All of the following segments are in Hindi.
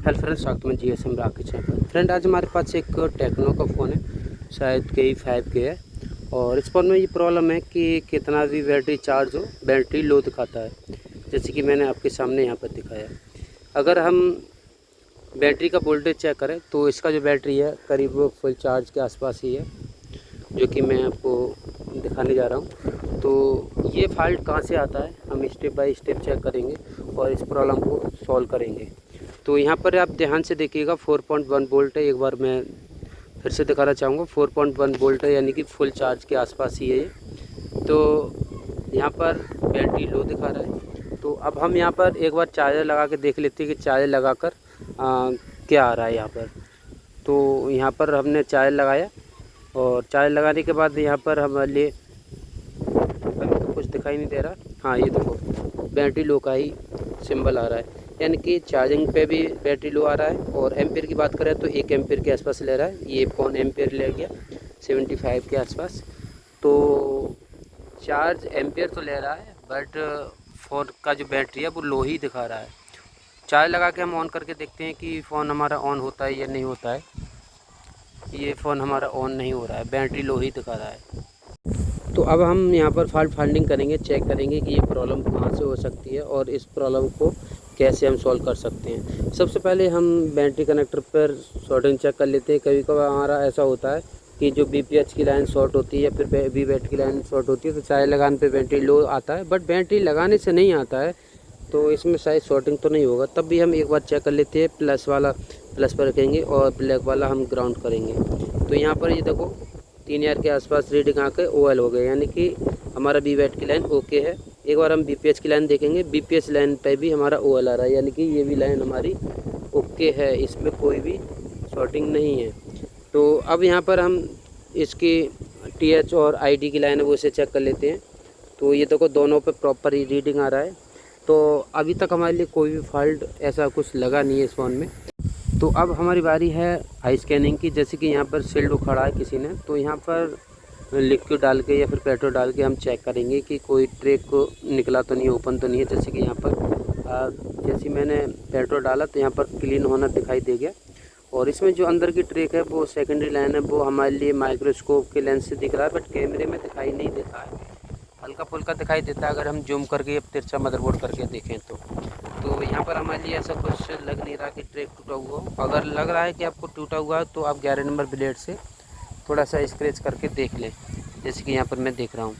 हेलो फ्रेंड्स, स्वागत है जीएसएम राकेश चैनल। फ्रेंड, आज हमारे पास एक टेक्नो का फ़ोन है, शायद K5 के है। और इस फ़ोन में ये प्रॉब्लम है कि कितना भी बैटरी चार्ज हो, बैटरी लो दिखाता है। जैसे कि मैंने आपके सामने यहाँ पर दिखाया। अगर हम बैटरी का वोल्टेज चेक करें तो इसका जो बैटरी है करीब फुल चार्ज के आसपास ही है, जो कि मैं आपको दिखाने जा रहा हूँ। तो ये फॉल्ट कहाँ से आता है, हम स्टेप बाय स्टेप चेक करेंगे और इस प्रॉब्लम को सॉल्व करेंगे। तो यहाँ पर आप ध्यान से देखिएगा, 4.1 वोल्ट है। एक बार मैं फिर से दिखाना चाहूँगा, 4.1 वोल्ट है, यानी कि फुल चार्ज के आसपास ही है ये। तो यहाँ पर बैटरी लो दिखा रहा है। तो अब हम यहाँ पर एक बार चार्जर लगा के देख लेते हैं कि चार्जर लगाकर क्या आ रहा है यहाँ पर। तो यहाँ पर हमने चार्जर लगाया और चार्ज लगाने के बाद यहाँ पर हमारे लिए अभी तो कुछ दिखाई नहीं दे रहा। हाँ, ये देखो बैटरी लो का ही सिंबल आ रहा है, यानी कि चार्जिंग पे भी बैटरी लो आ रहा है। और एम्पेयर की बात करें तो 1 एम्पेयर के आसपास ले रहा है, ये 1 एम्पेयर ले गया 75 के आसपास। तो चार्ज एम्पेयर तो ले रहा है, बट फ़ोन का जो बैटरी है वो लो ही दिखा रहा है। चार्ज लगा के हम ऑन करके देखते हैं कि फ़ोन हमारा ऑन होता है या नहीं होता है। ये फ़ोन हमारा ऑन नहीं हो रहा है, बैटरी लो ही दिखा रहा है। तो अब हम यहाँ पर फॉल्ट फाइंडिंग करेंगे, चेक करेंगे कि ये प्रॉब्लम कहाँ से हो सकती है और इस प्रॉब्लम को कैसे हम सॉल्व कर सकते हैं। सबसे पहले हम बैटरी कनेक्टर पर शॉर्टिंग चेक कर लेते हैं। कभी कभार हमारा ऐसा होता है कि जो BPH की लाइन शॉर्ट होती है या फिर VBAT की लाइन शॉर्ट होती है, तो चार्ज लगाने पे बैटरी लो आता है, बट बैटरी लगाने से नहीं आता है। तो इसमें शायद शॉर्टिंग तो नहीं होगा। तब भी हम एक बार चेक कर लेते हैं। प्लस वाला प्लस पर रखेंगे और ब्लैक वाला हम ग्राउंड करेंगे। तो यहाँ पर ये देखो 3000 के आसपास रीडिंग आकर OL हो गए, यानी कि हमारा VBAT की लाइन ओके है। एक बार हम BPH की लाइन देखेंगे, BPH लाइन पे भी हमारा OL आ रहा है, यानी कि ये भी लाइन हमारी ओके है, इसमें कोई भी शॉर्टिंग नहीं है। तो अब यहाँ पर हम इसकी TH और ID की लाइन है वो इसे चेक कर लेते हैं। तो ये देखो दोनों पे प्रॉपर रीडिंग आ रहा है। तो अभी तक हमारे लिए कोई भी फॉल्ट ऐसा कुछ लगा नहीं है इस फ़ोन में। तो अब हमारी बारी है आई स्कैनिंग की। जैसे कि यहाँ पर शील्ड उखाड़ा है किसी ने, तो यहाँ पर लिक्विड डाल के या फिर पेट्रोल डाल के हम चेक करेंगे कि कोई ट्रैक को निकला तो नहीं, ओपन तो नहीं है। जैसे कि यहाँ पर जैसे मैंने पेट्रोल डाला तो यहाँ पर क्लीन होना दिखाई दे गया। और इसमें जो अंदर की ट्रैक है वो सेकेंडरी लाइन है, वो हमारे लिए माइक्रोस्कोप के लेंस से दिख रहा है, बट कैमरे में दिखाई नहीं देता है, हल्का फुल्का दिखाई देता है अगर हम जूम करके तिरछा मदरबोर्ड करके देखें तो यहाँ पर हमारे लिए ऐसा कुछ लग नहीं रहा कि ट्रैक टूटा हुआ हो। अगर लग रहा है कि आपको टूटा हुआ है तो आप 11 नंबर ब्लेड से थोड़ा सा स्क्रैच करके देख लें, जैसे कि यहाँ पर मैं देख रहा हूँ।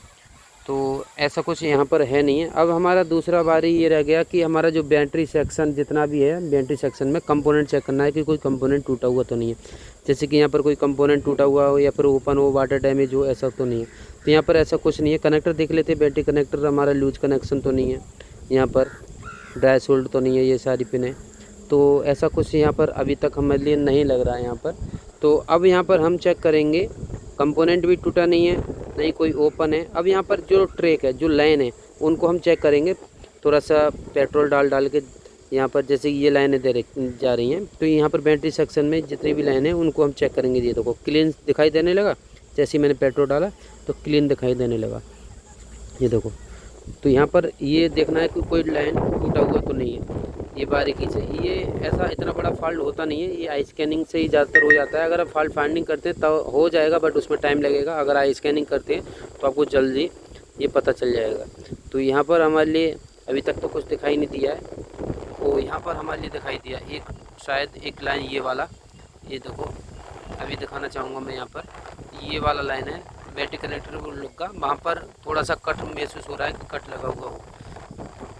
तो ऐसा कुछ यहाँ पर है नहीं है। अब हमारा दूसरा बारी ये रह गया कि हमारा जो बैटरी सेक्शन जितना भी है, बैटरी सेक्शन में कंपोनेंट चेक करना है कि कोई कंपोनेंट टूटा हुआ तो नहीं है। जैसे कि यहाँ पर कोई कंपोनेंट टूटा हुआ हो या फिर ओपन हो, वाटर डैमेज हो, ऐसा तो नहीं है। तो यहाँ पर ऐसा कुछ नहीं है। कनेक्टर देख लेते हैं, बैटरी कनेक्टर हमारा लूज कनेक्शन तो नहीं है, यहाँ पर ड्राई सोल्ड तो नहीं है, ये सारी पिनें। तो ऐसा कुछ यहाँ पर अभी तक हमारे लिए नहीं लग रहा है यहाँ पर। तो अब यहाँ पर हम चेक करेंगे, कंपोनेंट भी टूटा नहीं है, नहीं कोई ओपन है। अब यहाँ पर जो ट्रैक है, जो लाइन है, उनको हम चेक करेंगे थोड़ा सा पेट्रोल डाल के। यहाँ पर जैसे ये लाइनें जा रही हैं, तो यहाँ पर बैटरी सेक्शन में जितनी भी लाइन है उनको हम चेक करेंगे। ये देखो क्लीन दिखाई देने लगा, जैसे ही मैंने पेट्रोल डाला तो क्लीन दिखाई देने लगा, ये देखो। तो यहाँ पर ये देखना है कि कोई लाइन टूटा हुआ तो नहीं है, ये बारीकी से। ये ऐसा इतना बड़ा फॉल्ट होता नहीं है, ये आई स्कैनिंग से ही ज़्यादातर हो जाता है। अगर आप फॉल्ट फाइंडिंग करते हैं तो हो जाएगा, बट उसमें टाइम लगेगा। अगर आई स्कैनिंग करते हैं तो आपको जल्दी ये पता चल जाएगा। तो यहाँ पर हमारे लिए अभी तक तो कुछ दिखाई नहीं दिया है। तो यहाँ पर हमारे लिए दिखाई दिया एक, शायद एक लाइन ये वाला, ये देखो अभी दिखाना चाहूँगा मैं। यहाँ पर ये वाला लाइन है बैटरी कनेक्टर का, वहाँ पर थोड़ा सा कट महसूस हो रहा है कि कट लगा हुआ हो।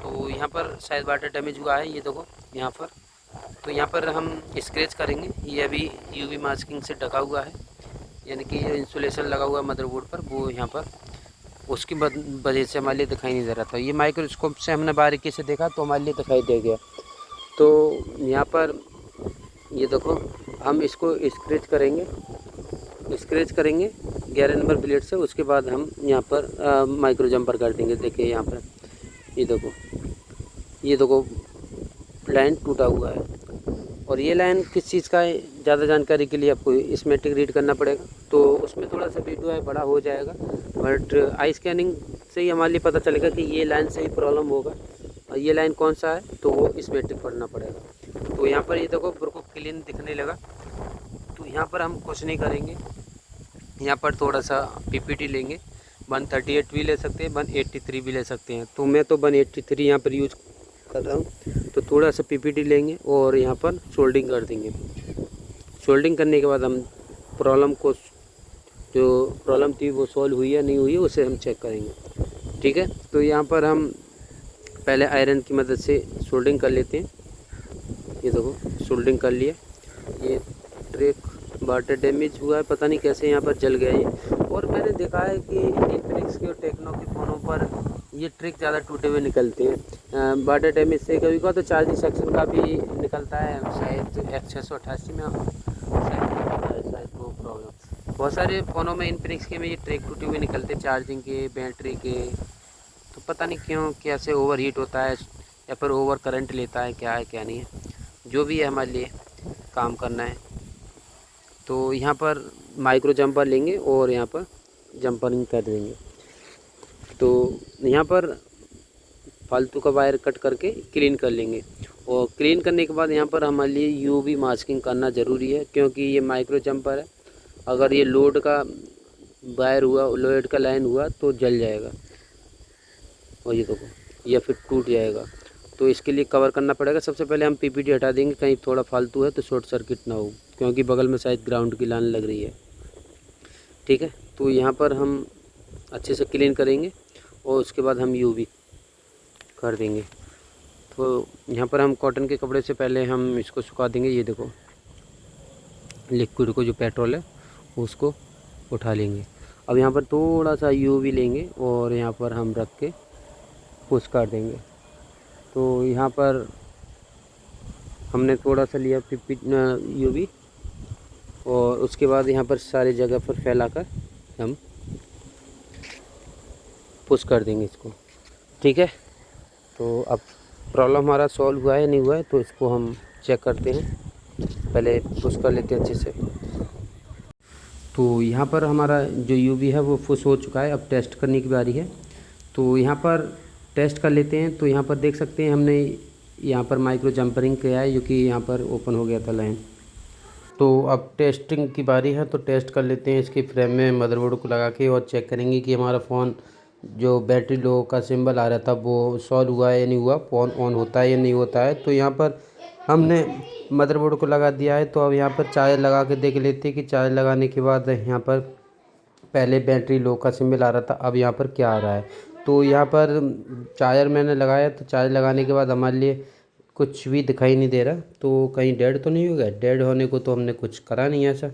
तो यहाँ पर शायद वाटर डैमेज हुआ है, ये देखो यहाँ पर। तो यहाँ पर हम स्क्रैच करेंगे। ये अभी UV मास्किंग से ढका हुआ है, यानी कि ये इंसुलेशन लगा हुआ है मदरबोर्ड पर, वो यहाँ पर उसकी वजह से हमारे लिए दिखाई नहीं दे रहा था। ये माइक्रोस्कोप से हमने बारीकी से देखा तो हमारे लिए दिखाई दे गया। तो यहाँ पर ये देखो हम इसको स्क्रैच करेंगे 11 नंबर ब्लेड से। उसके बाद हम यहाँ पर माइक्रो जंपर कर देंगे। देखिए यहाँ पर ये देखो लाइन टूटा हुआ है। और ये लाइन किस चीज़ का है, ज़्यादा जानकारी के लिए आपको स्कीमेटिक रीड करना पड़ेगा, तो उसमें थोड़ा सा वीडियो है बड़ा हो जाएगा, बट आई स्कैनिंग से ही हमारे लिए पता चलेगा कि ये लाइन से ही प्रॉब्लम होगा। और ये लाइन कौन सा है तो वो स्कीमेटिक पढ़ना पड़ेगा। तो यहाँ पर ये देखो बिल्कुल क्लीन दिखने लगा। तो यहाँ पर हम कुछ नहीं करेंगे, यहाँ पर थोड़ा सा पीपीटी लेंगे, 138 भी ले सकते हैं, 183 भी ले सकते हैं। तो मैं तो 183 यहाँ पर यूज कर रहा हूँ। तो थोड़ा सा पीपीटी लेंगे और यहाँ पर सोल्डिंग कर देंगे। सोल्डिंग करने के बाद हम प्रॉब्लम को, जो प्रॉब्लम थी वो सॉल्व हुई या नहीं हुई है उसे हम चेक करेंगे। ठीक है, तो यहाँ पर हम पहले आयरन की मदद से सोल्डिंग कर लेते हैं। ये देखो सोल्डिंग कर लिया। ये ट्रैक वाटर डैमेज हुआ है, पता नहीं कैसे यहाँ पर जल गया ये। और मैंने देखा है कि इन्फिनिक्स के और टेक्नो के फ़ोनों पर ये ट्रिक ज़्यादा टूटे हुए निकलते हैं। वाटर डैमेज से कभी कभी तो चार्जिंग सेक्शन का भी निकलता है, शायद X688 में शायद वो प्रॉब्लम। बहुत सारे फ़ोनों में इन्फिनिक्स के में ये ट्रिक टूटे हुए निकलते हैं, चार्जिंग के, बैटरी के। तो पता नहीं क्यों, कैसे ओवर हीट होता है या फिर ओवर करंट लेता है, क्या है क्या नहीं है। जो भी है हमारे लिए काम करना है। तो यहाँ पर माइक्रो जंपर लेंगे और यहाँ पर जंपरिंग कर देंगे। तो यहाँ पर फालतू का वायर कट करके क्लीन कर लेंगे। और क्लीन करने के बाद यहाँ पर हमारे लिए यूवी मास्किंग करना ज़रूरी है, क्योंकि ये माइक्रो जंपर है। अगर ये लोड का वायर हुआ, लोड का लाइन हुआ तो जल जाएगा और ये देखो या फिर टूट जाएगा। तो इसके लिए कवर करना पड़ेगा। सबसे पहले हम पीपीटी हटा देंगे, कहीं थोड़ा फालतू है तो शॉर्ट सर्किट ना हो, क्योंकि बगल में शायद ग्राउंड की लाइन लग रही है। ठीक है, तो यहाँ पर हम अच्छे से क्लीन करेंगे और उसके बाद हम यूवी कर देंगे। तो यहाँ पर हम कॉटन के कपड़े से पहले हम इसको सुखा देंगे। ये देखो लिक्विड को, जो पेट्रोल है उसको उठा लेंगे। अब यहाँ पर थोड़ा सा यूवी लेंगे और यहाँ पर हम रख के पुश कर देंगे। तो यहाँ पर हमने थोड़ा सा लिया यूवी और उसके बाद यहाँ पर सारी जगह पर फैलाकर हम पुश कर देंगे इसको। ठीक है, तो अब प्रॉब्लम हमारा सॉल्व हुआ है नहीं हुआ है तो इसको हम चेक करते हैं। पहले पुश कर लेते हैं अच्छे से। तो यहाँ पर हमारा जो यूवी है वो पुश हो चुका है। अब टेस्ट करने की बारी है। तो यहाँ पर टेस्ट कर लेते हैं। तो यहाँ पर देख सकते हैं हमने यहाँ पर माइक्रो जंपरिंग किया है, जो कि यहाँ पर ओपन हो गया था लाइन। तो अब टेस्टिंग की बारी है, तो टेस्ट कर लेते हैं इसके फ्रेम में मदरबोर्ड को लगा के और चेक करेंगे कि हमारा फ़ोन जो बैटरी लो का सिंबल आ रहा था वो सॉल्व हुआ है या नहीं हुआ, फ़ोन ऑन होता है या नहीं होता है। तो यहाँ पर हमने मदरबोर्ड को लगा दिया है। तो अब यहाँ पर चार्ज लगा के देख लेते हैं कि चार्ज लगाने के बाद यहाँ पर पहले बैटरी लो का सिंबल आ रहा था, अब यहाँ पर क्या आ रहा है। तो यहाँ पर चार्जर मैंने लगाया, तो चार्ज लगाने के बाद हमारे लिए कुछ भी दिखाई नहीं दे रहा। तो कहीं डेड तो नहीं हो गया। डेड होने को तो हमने कुछ करा नहीं ऐसा।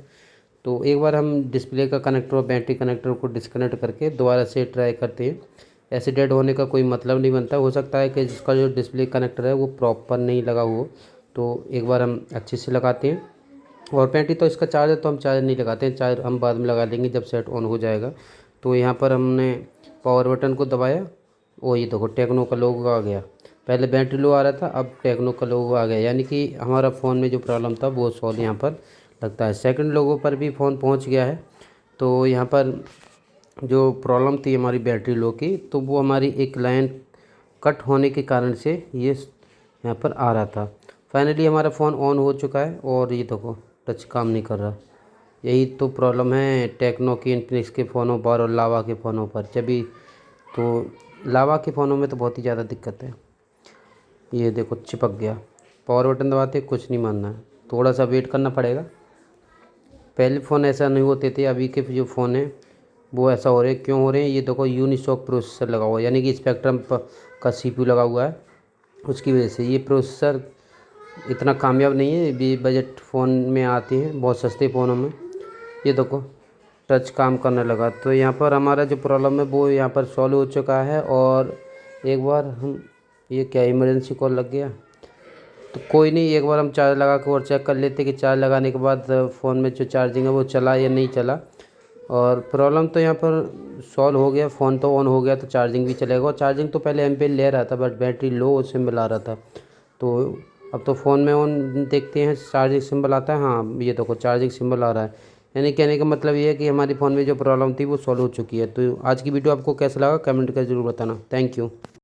तो एक बार हम डिस्प्ले का कनेक्टर और बैटरी कनेक्टर को डिस्कनेक्ट करके दोबारा से ट्राई करते हैं। ऐसे डेड होने का कोई मतलब नहीं बनता। हो सकता है कि जिसका जो डिस्प्ले कनेक्टर है वो प्रॉपर नहीं लगा हुआ। तो एक बार हम अच्छे से लगाते हैं। और बैटरी तो इसका चार्ज है तो हम चार्ज नहीं लगाते हैं, चार्ज हम बाद में लगा देंगे जब सेट ऑन हो जाएगा। तो यहाँ पर हमने पावर बटन को दबाया और ये देखो टेक्नो का लोगो आ गया। पहले बैटरी लो आ रहा था, अब टेक्नो का लोगो आ गया, यानी कि हमारा फ़ोन में जो प्रॉब्लम था वो सॉल्व यहाँ पर लगता है। सेकंड लोगो पर भी फ़ोन पहुँच गया है। तो यहाँ पर जो प्रॉब्लम थी हमारी बैटरी लो की, तो वो हमारी एक लाइन कट होने के कारण से ये यहाँ पर आ रहा था। फाइनली हमारा फ़ोन ऑन हो चुका है और ये देखो टच काम नहीं कर रहा। यही तो प्रॉब्लम है टेक्नो की, इन्फिनिक्स के फ़ोनों पर और लावा के फ़ोनों पर। जभी तो लावा के फ़ोनों में तो बहुत ही ज़्यादा दिक्कत है। ये देखो चिपक गया। पावर बटन दबाते कुछ नहीं मानना है, थोड़ा सा वेट करना पड़ेगा। पहले फ़ोन ऐसा नहीं होते थे, अभी के जो फ़ोन है वो ऐसा हो रहे हैं। क्यों हो रहे हैं? ये देखो यूनिसॉक प्रोसेसर लगा हुआ है, यानी कि स्पेक्ट्रम का CPU लगा हुआ है, उसकी वजह से ये प्रोसेसर इतना कामयाब नहीं है। भी बजट फ़ोन में आते हैं, बहुत सस्ते फ़ोनों में। ये देखो टच काम करने लगा। तो यहाँ पर हमारा जो प्रॉब्लम है वो यहाँ पर सॉल्व हो चुका है। और एक बार हम, ये क्या इमरजेंसी कॉल लग गया, तो कोई नहीं, एक बार हम चार्ज लगा के और चेक कर लेते कि चार्ज लगाने के बाद फ़ोन में जो चार्जिंग है वो चला या नहीं चला। और प्रॉब्लम तो यहाँ पर सॉल्व हो गया, फ़ोन तो ऑन हो गया तो चार्जिंग भी चलेगा। और चार्जिंग तो पहले एम्पेयर ले रहा था, बट बैटरी लो सिंबल आ रहा था। तो अब तो फ़ोन में ऑन देखते हैं चार्जिंग सिंबल आता है। हाँ ये देखो चार्जिंग सिंबल आ रहा है, यानी कहने का मतलब ये है कि हमारी फ़ोन में जो प्रॉब्लम थी वो सॉल्व हो चुकी है। तो आज की वीडियो आपको कैसा लगा कमेंट कर ज़रूर बताना। Thank you.